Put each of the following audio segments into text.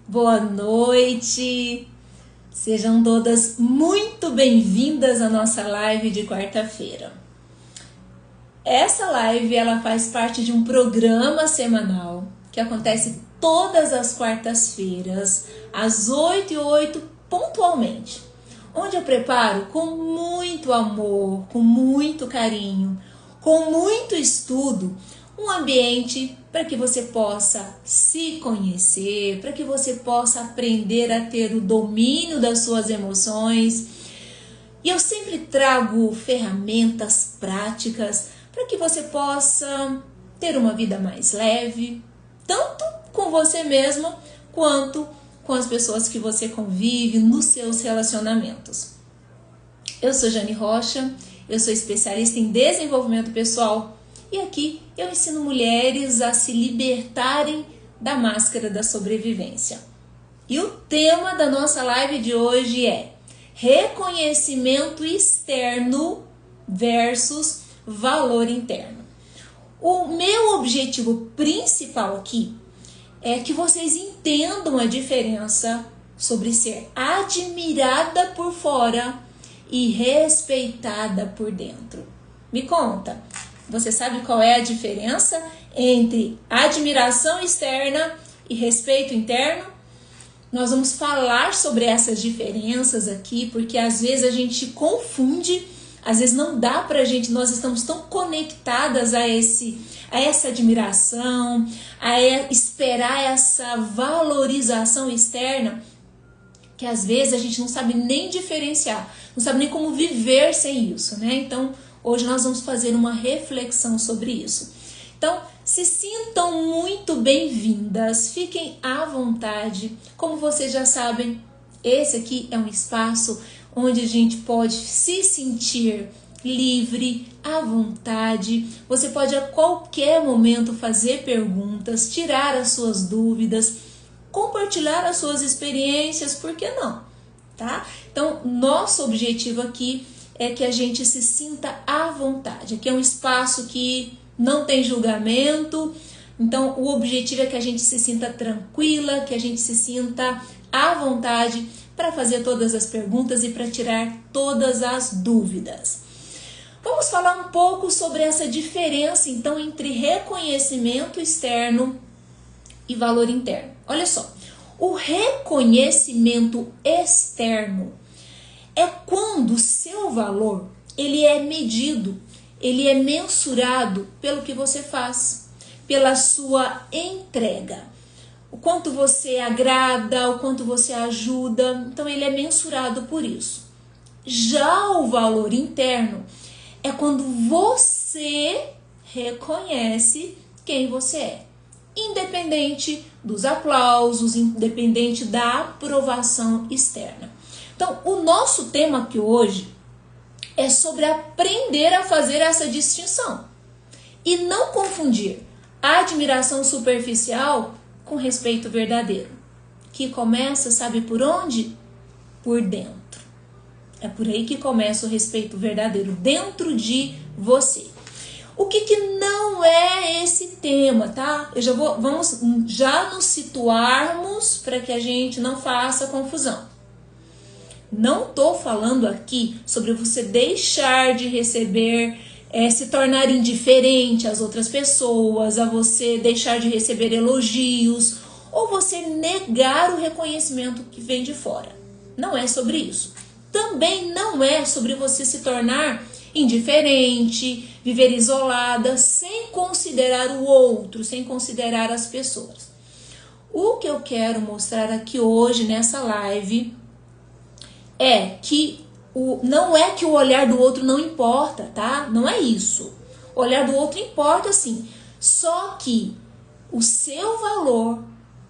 Boa noite! Sejam todas muito bem-vindas à nossa live de quarta-feira. Essa live ela faz parte de um programa semanal que acontece todas as quartas-feiras, às 8h08, pontualmente, onde eu preparo com muito amor, com muito carinho, com muito estudo, um ambiente para que você possa se conhecer, para que você possa aprender a ter o domínio das suas emoções. E eu sempre trago ferramentas práticas para que você possa ter uma vida mais leve, tanto com você mesmo quanto com as pessoas que você convive nos seus relacionamentos. Eu sou Jane Rocha, eu sou especialista em desenvolvimento pessoal e aqui eu ensino mulheres a se libertarem da máscara da sobrevivência. E o tema da nossa live de hoje é reconhecimento externo versus valor interno. O meu objetivo principal aqui é que vocês entendam a diferença sobre ser admirada por fora e respeitada por dentro. Me conta, você sabe qual é a diferença entre admiração externa e respeito interno? Nós vamos falar sobre essas diferenças aqui, porque às vezes a gente confunde, às vezes não dá pra gente, nós estamos tão conectadas a essa admiração, a esperar essa valorização externa, que às vezes a gente não sabe nem diferenciar, não sabe nem como viver sem isso, né? Então, hoje nós vamos fazer uma reflexão sobre isso. Então, se sintam muito bem-vindas, fiquem à vontade. Como vocês já sabem, esse aqui é um espaço onde a gente pode se sentir livre, à vontade. Você pode a qualquer momento fazer perguntas, tirar as suas dúvidas, compartilhar as suas experiências, por que não? Tá? Então, nosso objetivo aqui é que a gente se sinta à vontade. Aqui é um espaço que não tem julgamento, então o objetivo é que a gente se sinta tranquila, que a gente se sinta à vontade para fazer todas as perguntas e para tirar todas as dúvidas. Vamos falar um pouco sobre essa diferença, então, entre reconhecimento externo e valor interno. Olha só, o reconhecimento externo é quando o seu valor ele é medido, ele é mensurado pelo que você faz, pela sua entrega. O quanto você agrada, o quanto você ajuda, então ele é mensurado por isso. Já o valor interno é quando você reconhece quem você é, independente dos aplausos, independente da aprovação externa. Então, o nosso tema aqui hoje é sobre aprender a fazer essa distinção e não confundir a admiração superficial com respeito verdadeiro, que começa, sabe por onde? Por dentro. É por aí que começa o respeito verdadeiro, dentro de você. O que não é esse tema, tá? Vamos já nos situarmos para que a gente não faça confusão. Não estou falando aqui sobre você deixar de receber, se tornar indiferente às outras pessoas, a você deixar de receber elogios, ou você negar o reconhecimento que vem de fora. Não é sobre isso. Também não é sobre você se tornar indiferente, viver isolada, sem considerar o outro, sem considerar as pessoas. O que eu quero mostrar aqui hoje nessa live é que não é que o olhar do outro não importa, tá? Não é isso. O olhar do outro importa sim. Só que o seu valor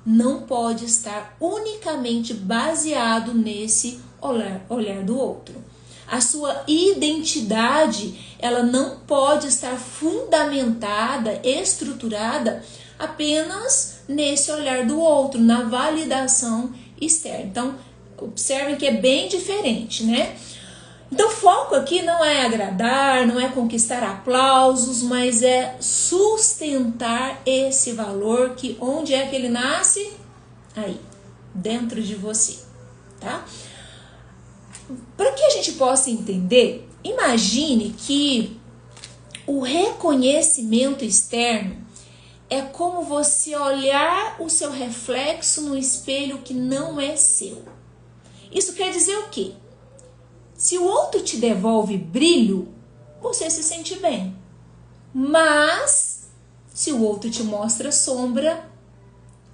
não pode estar unicamente baseado nesse olhar do outro. A sua identidade, ela não pode estar fundamentada, estruturada apenas nesse olhar do outro, na validação externa. Então, observem que é bem diferente, né? Então, o foco aqui não é agradar, não é conquistar aplausos, mas é sustentar esse valor que onde é que ele nasce? Aí, dentro de você, tá? Para que a gente possa entender, imagine que o reconhecimento externo é como você olhar o seu reflexo no espelho que não é seu. Isso quer dizer o quê? Se o outro te devolve brilho, você se sente bem. Mas, se o outro te mostra sombra,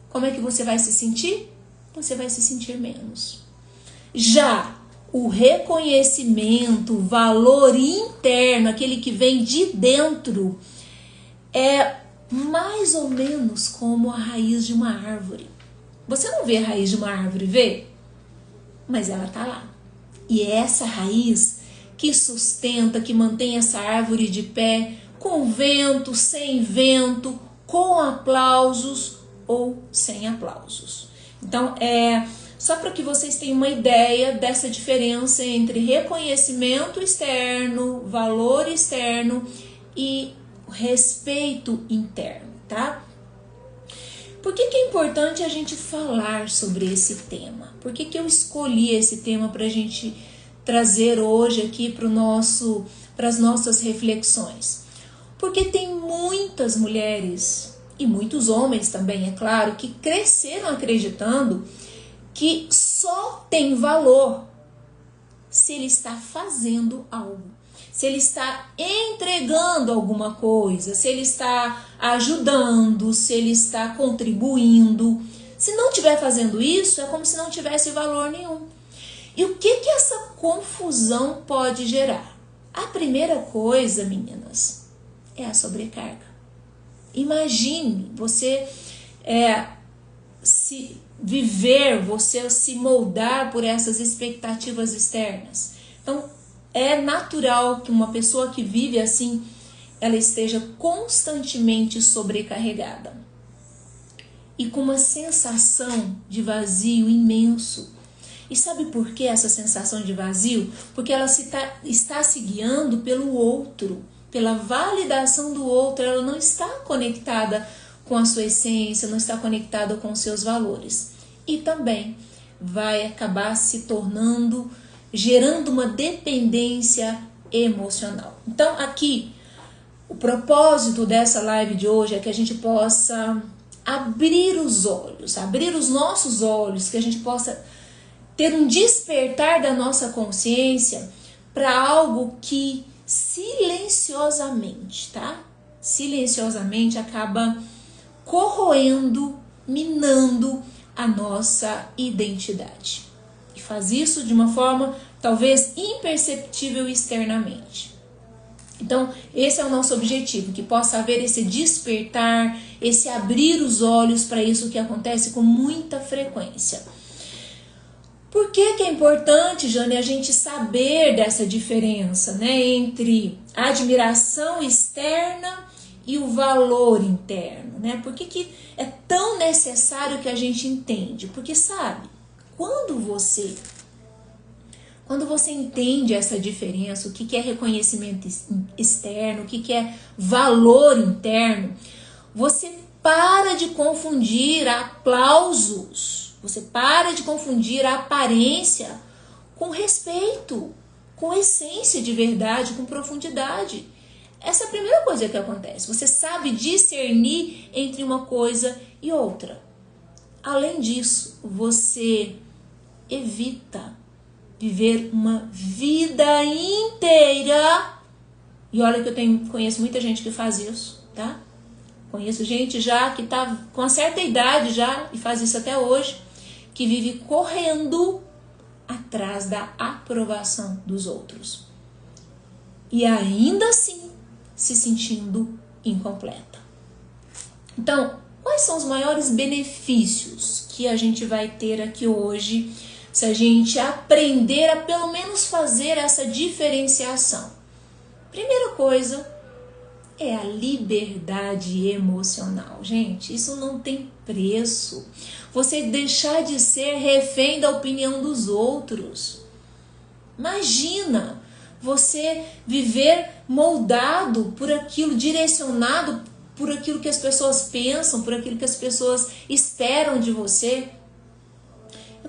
como é que você vai se sentir? Você vai se sentir menos. Já o reconhecimento, o valor interno, aquele que vem de dentro, é mais ou menos como a raiz de uma árvore. Você não vê a raiz de uma árvore, vê? Mas ela tá lá. E é essa raiz que sustenta, que mantém essa árvore de pé, com vento, sem vento, com aplausos ou sem aplausos. Então, só para que vocês tenham uma ideia dessa diferença entre reconhecimento externo, valor externo e respeito interno, tá? Por que é importante a gente falar sobre esse tema? Por que eu escolhi esse tema para a gente trazer hoje aqui para as nossas reflexões? Porque tem muitas mulheres e muitos homens também, é claro, que cresceram acreditando que só tem valor se ele está fazendo algo, se ele está entregando alguma coisa, se ele está ajudando, se ele está contribuindo. Se não estiver fazendo isso, é como se não tivesse valor nenhum. E o que essa confusão pode gerar? A primeira coisa, meninas, é a sobrecarga. Imagine você você se moldar por essas expectativas externas. Então, é natural que uma pessoa que vive assim, ela esteja constantemente sobrecarregada e com uma sensação de vazio imenso. E sabe por que essa sensação de vazio? Porque ela está se guiando pelo outro, pela validação do outro. Ela não está conectada com a sua essência, não está conectada com os seus valores. E também vai acabar se tornando, gerando uma dependência emocional. Então, aqui, o propósito dessa live de hoje é que a gente possa abrir os olhos, abrir os nossos olhos, que a gente possa ter um despertar da nossa consciência para algo que silenciosamente, tá? Silenciosamente acaba corroendo, minando a nossa identidade. E faz isso de uma forma talvez imperceptível externamente. Então, esse é o nosso objetivo, que possa haver esse despertar, esse abrir os olhos para isso que acontece com muita frequência. Por que é importante, Jane, a gente saber dessa diferença, né, entre a admiração externa e o valor interno, né? Por que é tão necessário que a gente entende? Porque, sabe, quando você entende essa diferença, o que é reconhecimento externo, o que é valor interno, você para de confundir aplausos, você para de confundir a aparência com respeito, com essência de verdade, com profundidade. Essa é a primeira coisa que acontece. Você sabe discernir entre uma coisa e outra. Além disso, você evita viver uma vida inteira. E olha que eu conheço muita gente que faz isso, tá? Conheço gente já que tá com uma certa idade já e faz isso até hoje, que vive correndo atrás da aprovação dos outros. E ainda assim se sentindo incompleta. Então, quais são os maiores benefícios que a gente vai ter aqui hoje se a gente aprender a pelo menos fazer essa diferenciação? Primeira coisa é a liberdade emocional. Gente, isso não tem preço. Você deixar de ser refém da opinião dos outros. Imagina você viver moldado por aquilo, direcionado por aquilo que as pessoas pensam, por aquilo que as pessoas esperam de você.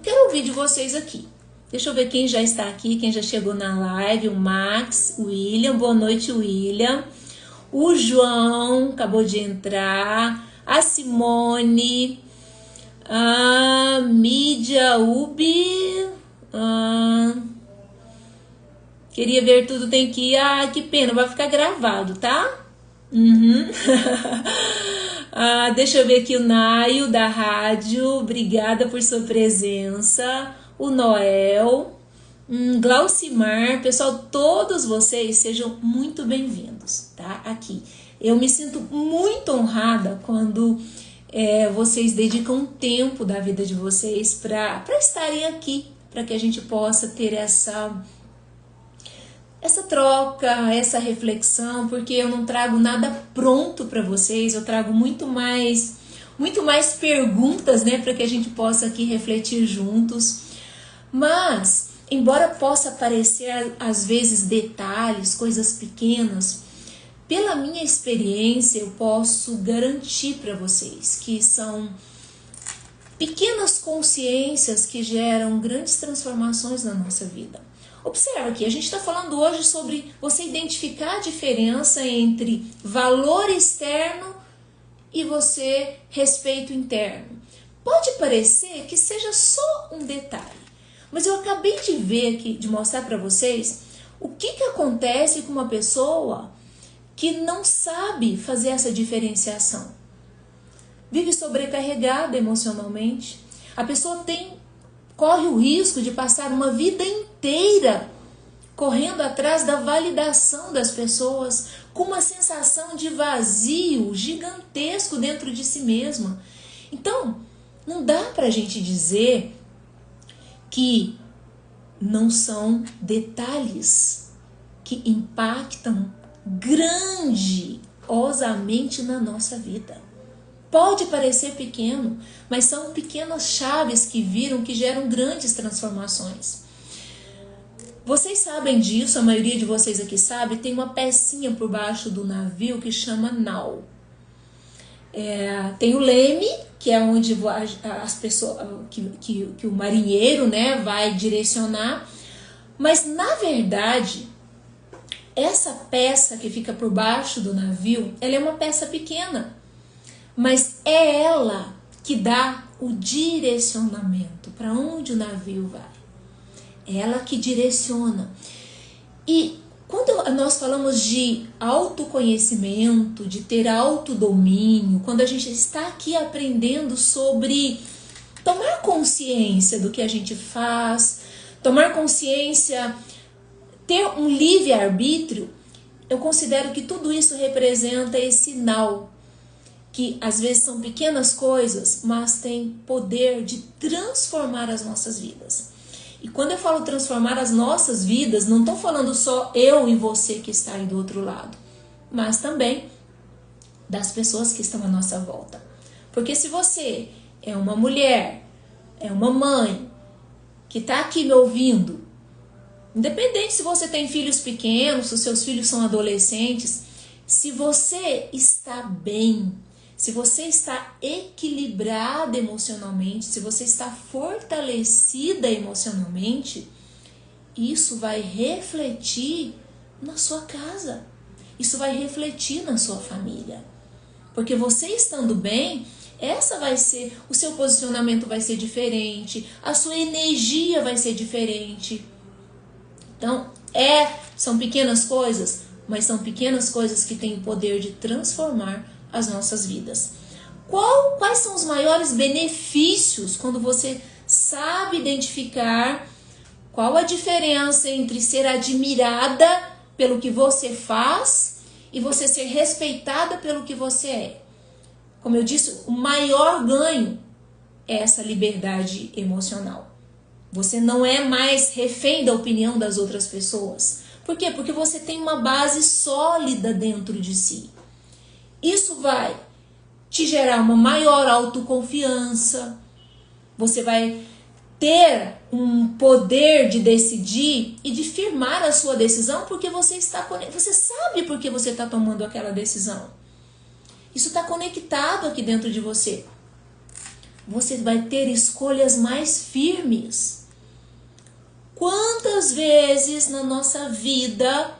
quero ouvir de vocês aqui. Deixa eu ver quem já está aqui, quem já chegou na live. O Max, o William. Boa noite, William. O João acabou de entrar. A Simone. A Mídia Ubi. Queria ver tudo, tem que ir. Ah, que pena, vai ficar gravado, tá? Deixa eu ver aqui o Naio da rádio. Obrigada por sua presença. O Noel, Glaucimar, pessoal, todos vocês sejam muito bem-vindos, tá? Aqui. Eu me sinto muito honrada quando vocês dedicam um tempo da vida de vocês para estarem aqui, para que a gente possa ter essa troca, essa reflexão, porque eu não trago nada pronto para vocês, eu trago muito mais perguntas, né, para que a gente possa aqui refletir juntos. Mas, embora possa aparecer às vezes detalhes, coisas pequenas, pela minha experiência eu posso garantir para vocês que são pequenas consciências que geram grandes transformações na nossa vida. Observa aqui, a gente está falando hoje sobre você identificar a diferença entre valor externo e você respeito interno. Pode parecer que seja só um detalhe, mas eu acabei de ver aqui, de mostrar para vocês o que acontece com uma pessoa que não sabe fazer essa diferenciação. Vive sobrecarregada emocionalmente. A pessoa corre o risco de passar uma vida inteira correndo atrás da validação das pessoas, com uma sensação de vazio gigantesco dentro de si mesma. Então, não dá para a gente dizer que não são detalhes que impactam grandiosamente na nossa vida. Pode parecer pequeno, mas são pequenas chaves que geram grandes transformações. Vocês sabem disso, a maioria de vocês aqui sabe, tem uma pecinha por baixo do navio que chama nau. Tem o leme, que é onde as pessoas, que o marinheiro, né, vai direcionar. Mas, na verdade, essa peça que fica por baixo do navio, ela é uma peça pequena. Mas é ela que dá o direcionamento para onde o navio vai. É ela que direciona. E quando nós falamos de autoconhecimento, de ter autodomínio, quando a gente está aqui aprendendo sobre tomar consciência do que a gente faz, tomar consciência, ter um livre-arbítrio, eu considero que tudo isso representa esse nau, que às vezes são pequenas coisas, mas tem poder de transformar as nossas vidas. E quando eu falo transformar as nossas vidas, não estou falando só eu e você que está aí do outro lado, mas também das pessoas que estão à nossa volta. Porque se você é uma mulher, é uma mãe, que está aqui me ouvindo, independente se você tem filhos pequenos, se os seus filhos são adolescentes, se você está bem, se você está equilibrada emocionalmente, se você está fortalecida emocionalmente, isso vai refletir na sua casa. Isso vai refletir na sua família. Porque você estando bem, o seu posicionamento vai ser diferente, a sua energia vai ser diferente. Então, são pequenas coisas, mas são pequenas coisas que têm o poder de transformar as nossas vidas. Quais são os maiores benefícios quando você sabe identificar qual a diferença entre ser admirada pelo que você faz e você ser respeitada pelo que você é? Como eu disse, o maior ganho é essa liberdade emocional. Você não é mais refém da opinião das outras pessoas. Por quê? Porque você tem uma base sólida dentro de si. Isso vai te gerar uma maior autoconfiança, você vai ter um poder de decidir e de firmar a sua decisão, porque você sabe por que você está tomando aquela decisão. Isso está conectado aqui dentro de você. você vai ter escolhas mais firmes. Quantas vezes na nossa vida,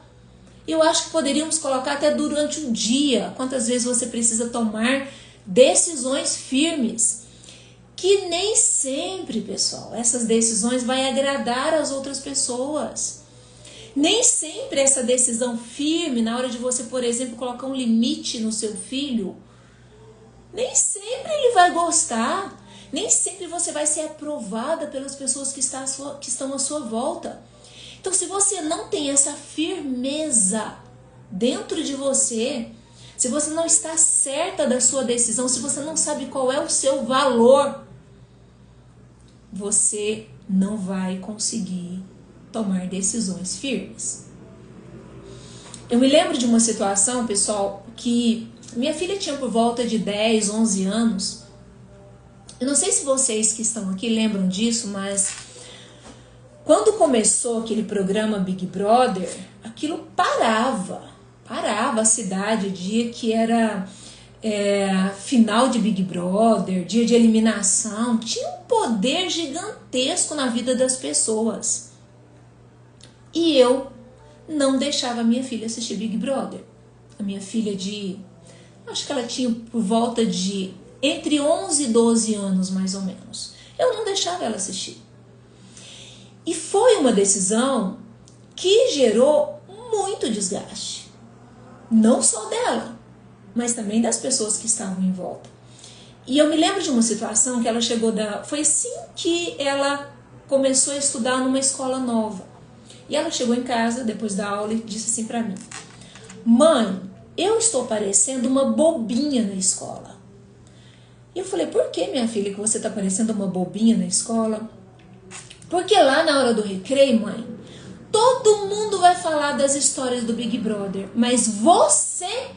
eu acho que poderíamos colocar até durante o dia, quantas vezes você precisa tomar decisões firmes, que nem sempre, pessoal, essas decisões vai agradar as outras pessoas. Nem sempre essa decisão firme, na hora de você, por exemplo, colocar um limite no seu filho, nem sempre ele vai gostar, nem sempre você vai ser aprovada pelas pessoas que estão à sua volta. Então, se você não tem essa firmeza dentro de você, se você não está certa da sua decisão, se você não sabe qual é o seu valor, você não vai conseguir tomar decisões firmes. Eu me lembro de uma situação, pessoal, que minha filha tinha por volta de 10, 11 anos. Eu não sei se vocês que estão aqui lembram disso, mas quando começou aquele programa Big Brother, aquilo parava a cidade, dia que era final de Big Brother, dia de eliminação, tinha um poder gigantesco na vida das pessoas. E eu não deixava a minha filha assistir Big Brother. A minha filha acho que ela tinha por volta de entre 11 e 12 anos, mais ou menos. Eu não deixava ela assistir. E foi uma decisão que gerou muito desgaste. Não só dela, mas também das pessoas que estavam em volta. E eu me lembro de uma situação que ela chegou foi assim que ela começou a estudar numa escola nova. E ela chegou em casa, depois da aula, e disse assim pra mim: mãe, eu estou parecendo uma bobinha na escola. E eu falei: por que, minha filha, que você está parecendo uma bobinha na escola? Porque lá na hora do recreio, mãe, todo mundo vai falar das histórias do Big Brother, mas você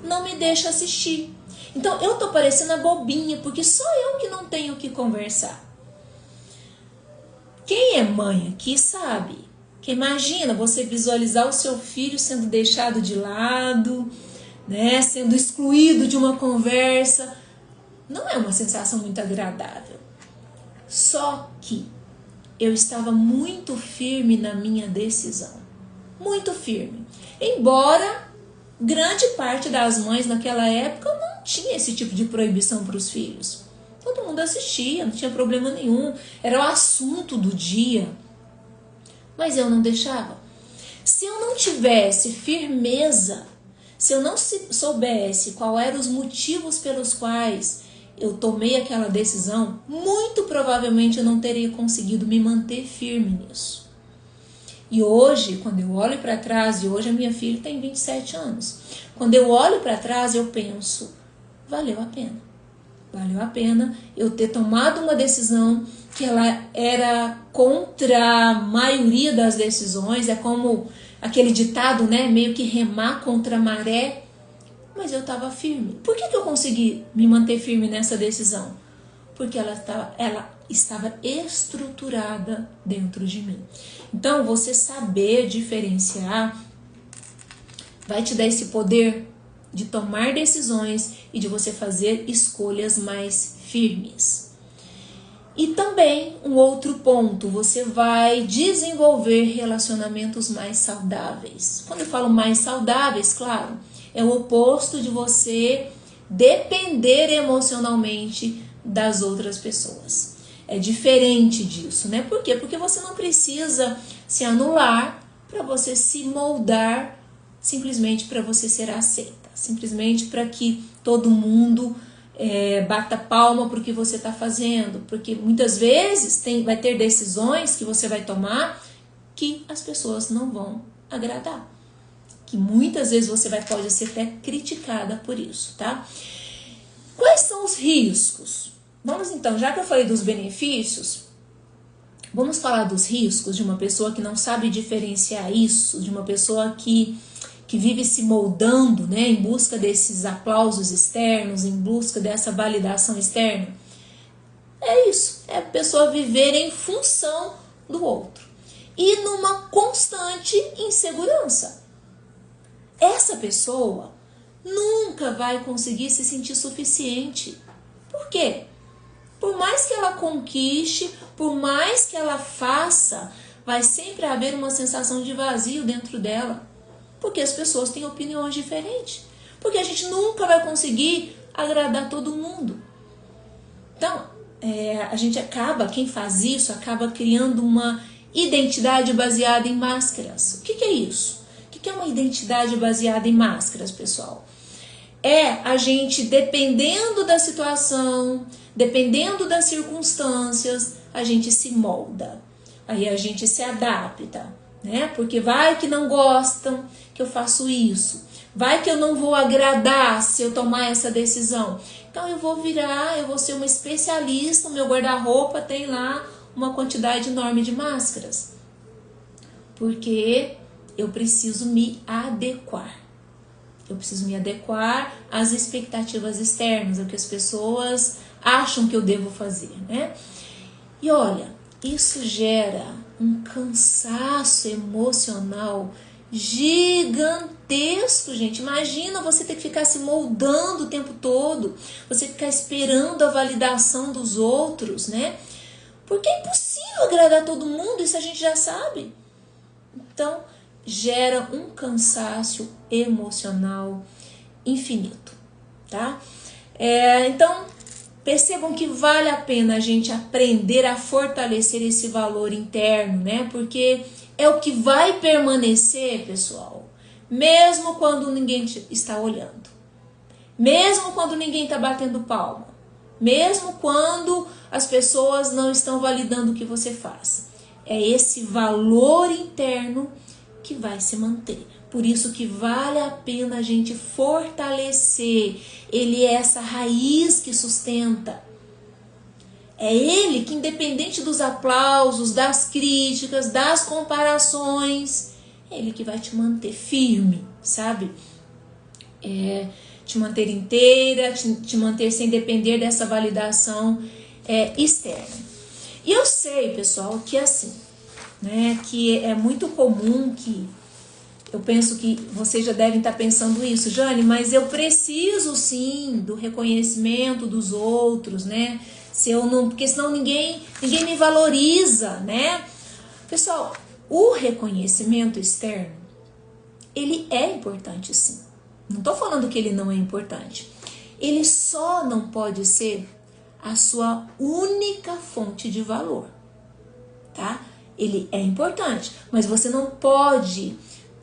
não me deixa assistir. Então eu tô parecendo a bobinha, porque só eu que não tenho o que conversar. Quem é mãe aqui sabe que imagina você visualizar o seu filho sendo deixado de lado, né, sendo excluído de uma conversa. Não é uma sensação muito agradável. Só que eu estava muito firme na minha decisão. Muito firme. Embora grande parte das mães naquela época não tinha esse tipo de proibição para os filhos. Todo mundo assistia, não tinha problema nenhum. Era o assunto do dia. Mas eu não deixava. Se eu não tivesse firmeza, se eu não soubesse quais eram os motivos pelos quais eu tomei aquela decisão, muito provavelmente eu não teria conseguido me manter firme nisso. E hoje, quando eu olho para trás, e hoje a minha filha tem 27 anos, quando eu olho para trás, eu penso, valeu a pena. Valeu a pena eu ter tomado uma decisão que ela era contra a maioria das decisões, é como aquele ditado, né, meio que remar contra a maré, mas eu estava firme. Por que eu consegui me manter firme nessa decisão? Porque ela estava estruturada dentro de mim. Então, você saber diferenciar vai te dar esse poder de tomar decisões e de você fazer escolhas mais firmes. E também, um outro ponto, você vai desenvolver relacionamentos mais saudáveis. Quando eu falo mais saudáveis, claro, é o oposto de você depender emocionalmente das outras pessoas. É diferente disso, né? Por quê? Porque você não precisa se anular para você se moldar simplesmente para você ser aceita. Simplesmente para que todo mundo bata palma para o que você está fazendo. Porque muitas vezes vai ter decisões que você vai tomar que as pessoas não vão agradar. Que muitas vezes você pode ser até criticada por isso, tá? Quais são os riscos? Vamos então, já que eu falei dos benefícios, vamos falar dos riscos de uma pessoa que não sabe diferenciar isso, de uma pessoa que vive se moldando, né, em busca desses aplausos externos, em busca dessa validação externa. É isso, é a pessoa viver em função do outro e numa constante insegurança. Essa pessoa nunca vai conseguir se sentir suficiente. Por quê? Por mais que ela conquiste, por mais que ela faça, vai sempre haver uma sensação de vazio dentro dela. Porque as pessoas têm opiniões diferentes. Porque a gente nunca vai conseguir agradar todo mundo. Então, quem faz isso, acaba criando uma identidade baseada em máscaras. O que é isso? O que é uma identidade baseada em máscaras, pessoal? É a gente, dependendo da situação, dependendo das circunstâncias, a gente se molda. Aí a gente se adapta, né? Porque vai que não gostam que eu faço isso. Vai que eu não vou agradar se eu tomar essa decisão. Então eu vou ser uma especialista, o meu guarda-roupa tem lá uma quantidade enorme de máscaras. Porque eu preciso me adequar. Eu preciso me adequar às expectativas externas, ao que as pessoas acham que eu devo fazer, né? E olha, isso gera um cansaço emocional gigantesco, gente. Imagina você ter que ficar se moldando o tempo todo, você ficar esperando a validação dos outros, né? Porque é impossível agradar todo mundo, isso a gente já sabe. Então, gera um cansaço emocional infinito, tá? Então, percebam que vale a pena a gente aprender a fortalecer esse valor interno, né? Porque é o que vai permanecer, pessoal, mesmo quando ninguém está olhando, mesmo quando ninguém está batendo palma, mesmo quando as pessoas não estão validando o que você faz. É esse valor interno que vai se manter. Por isso que vale a pena a gente fortalecer. Ele é essa raiz que sustenta. É ele que, independente dos aplausos, das críticas, das comparações, é ele que vai te manter firme, sabe? Te manter inteira, te manter sem depender dessa validação externa. E eu sei, pessoal, que assim, né, que é muito comum que eu penso que vocês já devem estar pensando isso, Jane, mas eu preciso sim do reconhecimento dos outros, né? Porque senão ninguém me valoriza, né? Pessoal, o reconhecimento externo, ele é importante sim. Não estou falando que ele não é importante. Ele só não pode ser a sua única fonte de valor, tá? Ele é importante, mas você não pode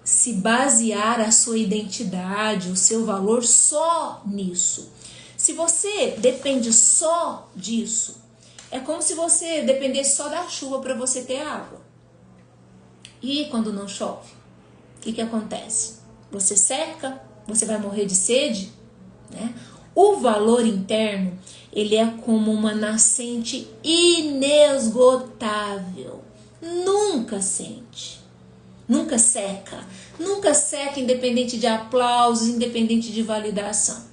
se basear a sua identidade, o seu valor só nisso. Se você depende só disso, é como se você dependesse só da chuva para você ter água. E quando não chove, o que acontece? Você seca, você vai morrer de sede, né? O valor interno, ele é como uma nascente inesgotável. Nunca sente, nunca seca independente de aplausos, independente de validação.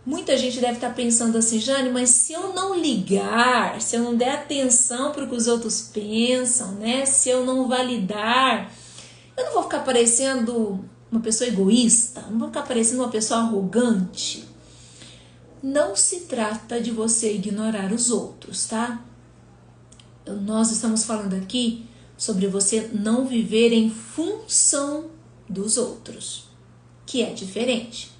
Muita gente deve estar pensando assim, Jane, mas se eu não ligar, se eu não der atenção para o que os outros pensam, né? Se eu não validar, eu não vou ficar parecendo uma pessoa egoísta, não vou ficar parecendo uma pessoa arrogante. Não se trata de você ignorar os outros, tá? Nós estamos falando aqui sobre você não viver em função dos outros, que é diferente,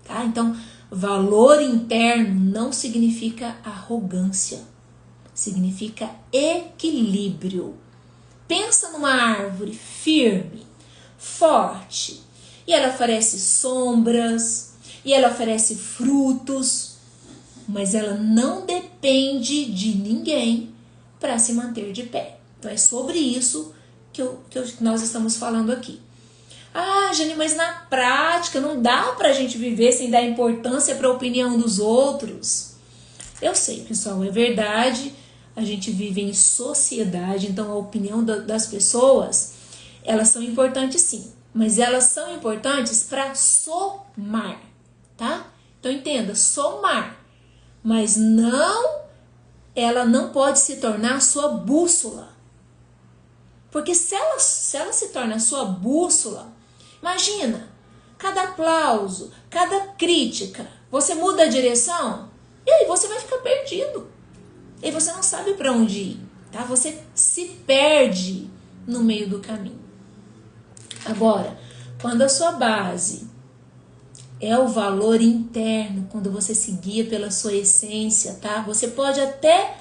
tá? Então, valor interno não significa arrogância, significa equilíbrio. Pensa numa árvore firme, forte, e ela oferece sombras, e ela oferece frutos, mas ela não depende de ninguém para se manter de pé. Então é sobre isso que nós estamos falando aqui. Ah, Jane, mas na prática não dá pra gente viver sem dar importância para a opinião dos outros. Eu sei, pessoal, é verdade, a gente vive em sociedade, então a opinião das pessoas, elas são importantes sim, mas elas são importantes para somar, tá? Então entenda, somar, mas ela não pode se tornar a sua bússola. Porque se ela se torna a sua bússola, imagina, cada aplauso, cada crítica, você muda a direção? E aí você vai ficar perdido. E aí você não sabe para onde ir, tá? Você se perde no meio do caminho. Agora, quando a sua base é o valor interno, quando você se guia pela sua essência, tá? Você pode até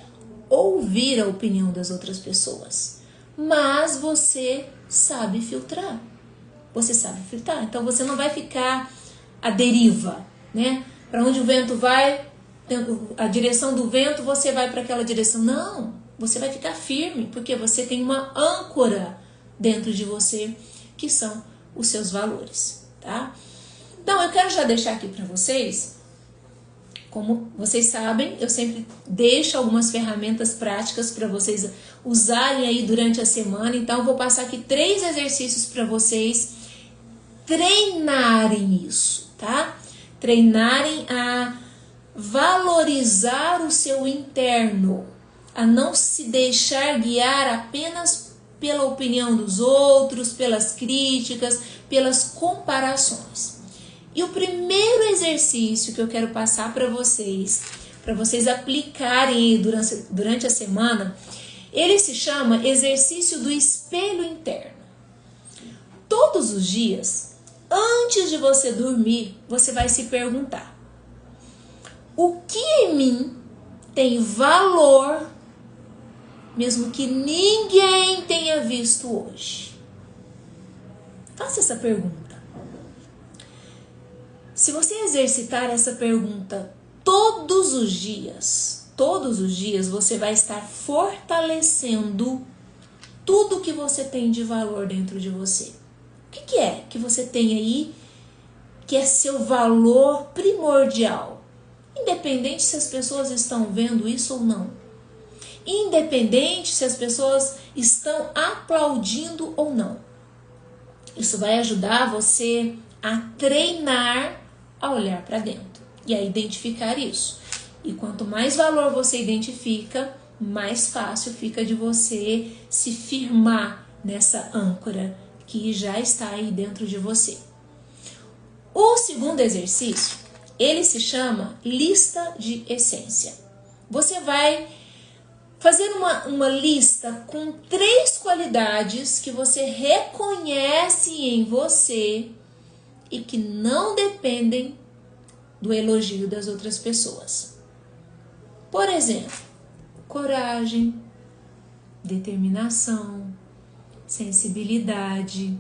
ouvir a opinião das outras pessoas, mas você sabe filtrar. Você sabe filtrar, então você não vai ficar à deriva, né? Para onde o vento vai, a direção do vento, você vai para aquela direção. Não, você vai ficar firme, porque você tem uma âncora dentro de você, que são os seus valores, tá? Então, eu quero já deixar aqui para vocês, como vocês sabem, eu sempre deixo algumas ferramentas práticas para vocês usarem aí durante a semana. Então, eu vou passar aqui 3 exercícios para vocês treinarem isso, tá? Treinarem a valorizar o seu interno, a não se deixar guiar apenas pela opinião dos outros, pelas críticas, pelas comparações. E o primeiro exercício que eu quero passar para vocês aplicarem durante a semana, ele se chama exercício do espelho interno. Todos os dias, antes de você dormir, você vai se perguntar: o que em mim tem valor, mesmo que ninguém tenha visto hoje? Faça essa pergunta. Se você exercitar essa pergunta todos os dias você vai estar fortalecendo tudo que você tem de valor dentro de você. O que é que você tem aí que é seu valor primordial? Independente se as pessoas estão vendo isso ou não. Independente se as pessoas estão aplaudindo ou não. Isso vai ajudar você a treinar a olhar para dentro e a identificar isso. E quanto mais valor você identifica, mais fácil fica de você se firmar nessa âncora que já está aí dentro de você. O segundo exercício, ele se chama lista de essência. Você vai fazer uma lista com 3 qualidades que você reconhece em você e que não dependem do elogio das outras pessoas. Por exemplo, coragem, determinação, sensibilidade.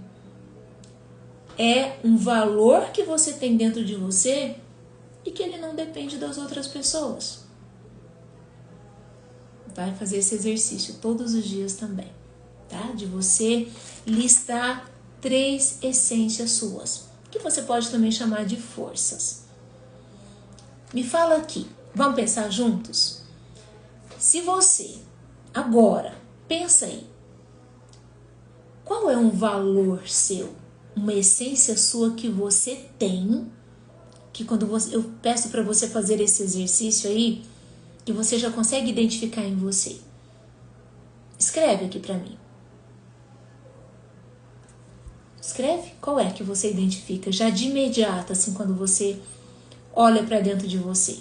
É um valor que você tem dentro de você e que ele não depende das outras pessoas. Vai fazer esse exercício todos os dias também, tá? De você listar 3 essências suas, que você pode também chamar de forças. Me fala aqui, vamos pensar juntos? Se você, agora, pensa aí, qual é um valor seu, uma essência sua que você tem, que quando eu peço para você fazer esse exercício aí, que você já consegue identificar em você? Escreve aqui para mim. Escreve qual é que você identifica já de imediato, assim, quando você olha para dentro de você.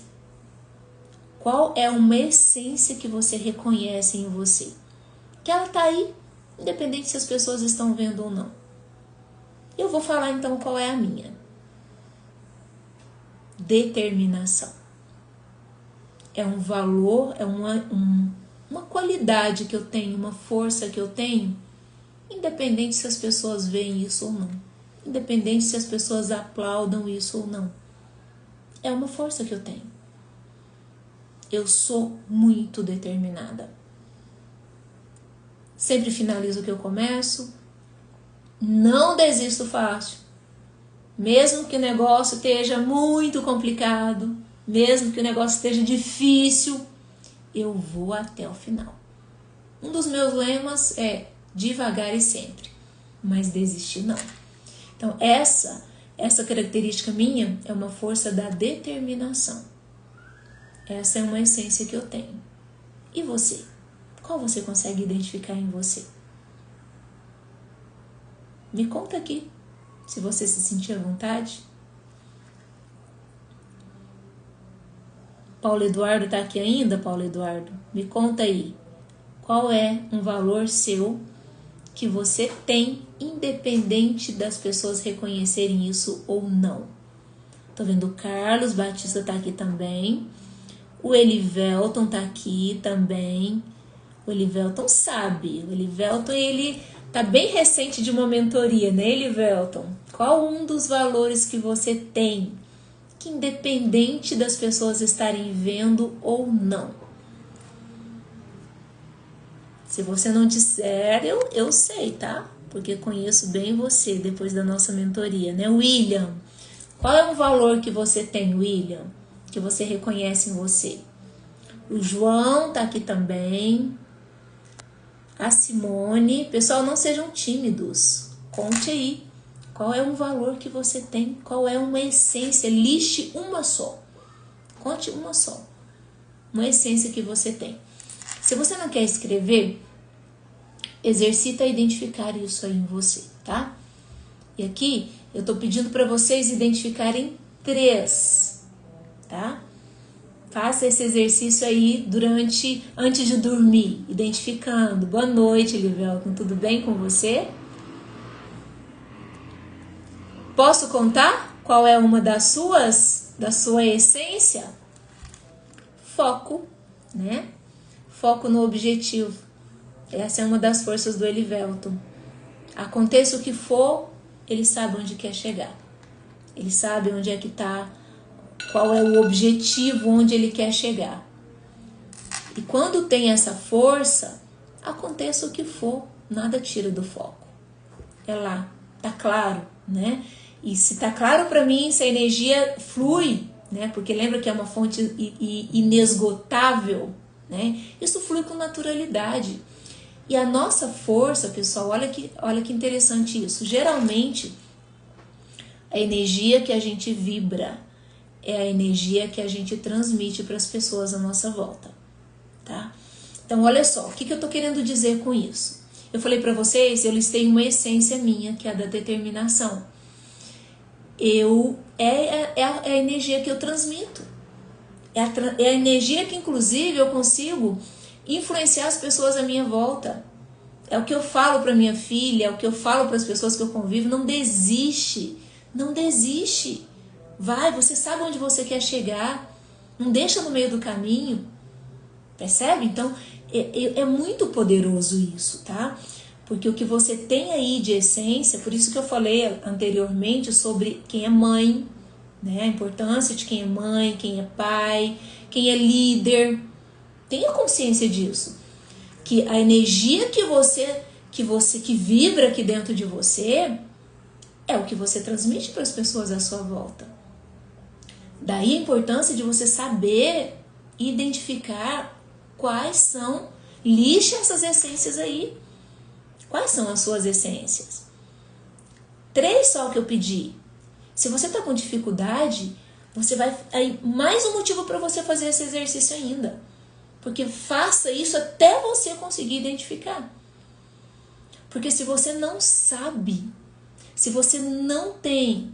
Qual é uma essência que você reconhece em você? Que ela tá aí, independente se as pessoas estão vendo ou não. Eu vou falar então qual é a minha. Determinação. É um valor, é uma qualidade que eu tenho, uma força que eu tenho, independente se as pessoas veem isso ou não. Independente se as pessoas aplaudam isso ou não. É uma força que eu tenho. Eu sou muito determinada. Sempre finalizo o que eu começo. Não desisto fácil. Mesmo que o negócio esteja muito complicado, mesmo que o negócio esteja difícil, eu vou até o final. Um dos meus lemas é devagar e sempre, mas desistir não. Então essa característica minha é uma força da determinação. Essa é uma essência que eu tenho. E você? Qual você consegue identificar em você? Me conta aqui, se você se sentir à vontade. Paulo Eduardo tá aqui ainda, Paulo Eduardo? Me conta aí. Qual é um valor seu que você tem, independente das pessoas reconhecerem isso ou não? Tô vendo o Carlos Batista tá aqui também. O Elivelton tá aqui também. O Elivelton sabe. O Elivelton, ele tá bem recente de uma mentoria, né, Elivelton? Qual um dos valores que você tem, que independente das pessoas estarem vendo ou não? Se você não disser, eu sei, tá? Porque conheço bem você depois da nossa mentoria, né? William, qual é o valor que você tem, William? Que você reconhece em você? O João tá aqui também. A Simone. Pessoal, não sejam tímidos. Conte aí. Qual é um valor que você tem? Qual é uma essência? Liste uma só. Conte uma só. Uma essência que você tem. Se você não quer escrever, exercita identificar isso aí em você, tá? E aqui eu tô pedindo para vocês identificarem 3, tá? Faça esse exercício aí antes de dormir, identificando. Boa noite, Livelton, tudo bem com você? Posso contar qual é uma da sua essência? Foco, né? Foco no objetivo. Essa é uma das forças do Elivelton. Aconteça o que for, ele sabe onde quer chegar. Ele sabe onde é que está, qual é o objetivo, onde ele quer chegar. E quando tem essa força, aconteça o que for, nada tira do foco. É lá, tá claro, né? E se tá claro para mim, se a energia flui, né? Porque lembra que é uma fonte inesgotável, né? Isso flui com naturalidade. E a nossa força, pessoal, olha que interessante isso. Geralmente, a energia que a gente vibra é a energia que a gente transmite para as pessoas à nossa volta, tá? Então, olha só, o que eu tô querendo dizer com isso? Eu falei para vocês, eu listei uma essência minha, que é a da determinação. É a energia que eu transmito. É a energia que, inclusive, eu consigo influenciar as pessoas à minha volta. É o que eu falo para minha filha, é o que eu falo para as pessoas que eu convivo. Não desiste, não desiste. Vai, você sabe onde você quer chegar. Não deixa no meio do caminho. Percebe? Então, é muito poderoso isso, tá? Porque o que você tem aí de essência, por isso que eu falei anteriormente sobre quem é mãe, né? A importância de quem é mãe, quem é pai, quem é líder. Tenha consciência disso. Que a energia que vibra aqui dentro de você é o que você transmite para as pessoas à sua volta. Daí a importância de você saber identificar quais são, lixe essas essências aí. Quais são as suas essências? 3 só que eu pedi. Se você está com dificuldade, você vai aí mais um motivo para você fazer esse exercício ainda. Porque faça isso até você conseguir identificar. Porque se você não sabe, se você não tem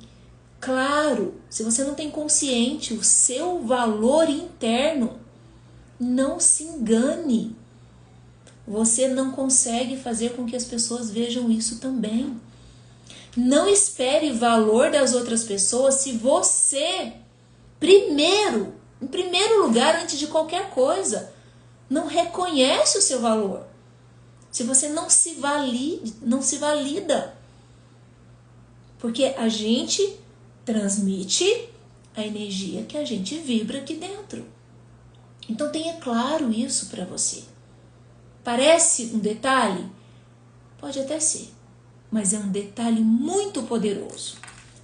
claro, se você não tem consciente o seu valor interno, não se engane. Você não consegue fazer com que as pessoas vejam isso também. Não espere valor das outras pessoas se você, em primeiro lugar, antes de qualquer coisa, não reconhece o seu valor. Se você não se valida. Porque a gente transmite a energia que a gente vibra aqui dentro. Então tenha claro isso para você. Parece um detalhe? Pode até ser, mas é um detalhe muito poderoso.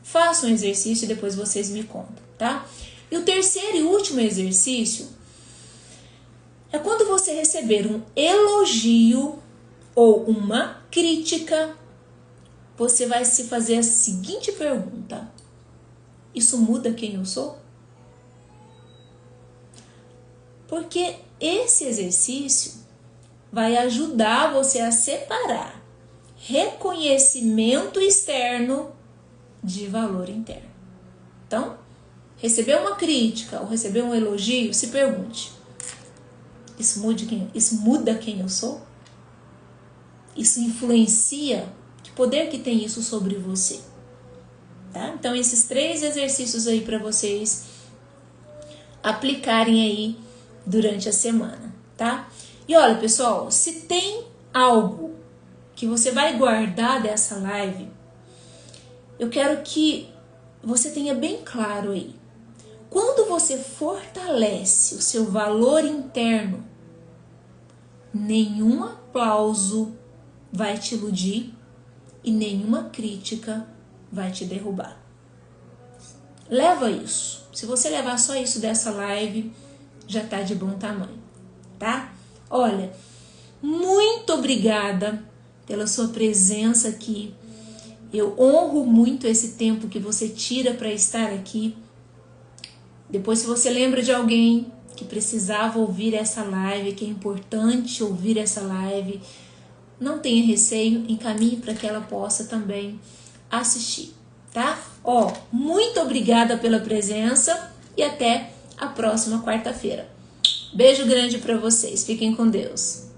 Faça um exercício e depois vocês me contam, tá? E o terceiro e último exercício é quando você receber um elogio ou uma crítica, você vai se fazer a seguinte pergunta: isso muda quem eu sou? Porque esse exercício vai ajudar você a separar reconhecimento externo de valor interno. Então, recebeu uma crítica ou recebeu um elogio, se pergunte: isso muda quem eu sou? Isso influencia? Que poder que tem isso sobre você? Tá? Então, esses 3 exercícios aí para vocês aplicarem aí durante a semana, tá? E olha, pessoal, se tem algo que você vai guardar dessa live, eu quero que você tenha bem claro aí. Quando você fortalece o seu valor interno, nenhum aplauso vai te iludir e nenhuma crítica vai te derrubar. Leva isso. Se você levar só isso dessa live, já tá de bom tamanho, tá? Olha, muito obrigada pela sua presença aqui. Eu honro muito esse tempo que você tira para estar aqui. Depois, se você lembra de alguém que precisava ouvir essa live, que é importante ouvir essa live, não tenha receio, encaminhe para que ela possa também assistir, tá? Muito obrigada pela presença e até a próxima quarta-feira. Beijo grande para vocês. Fiquem com Deus.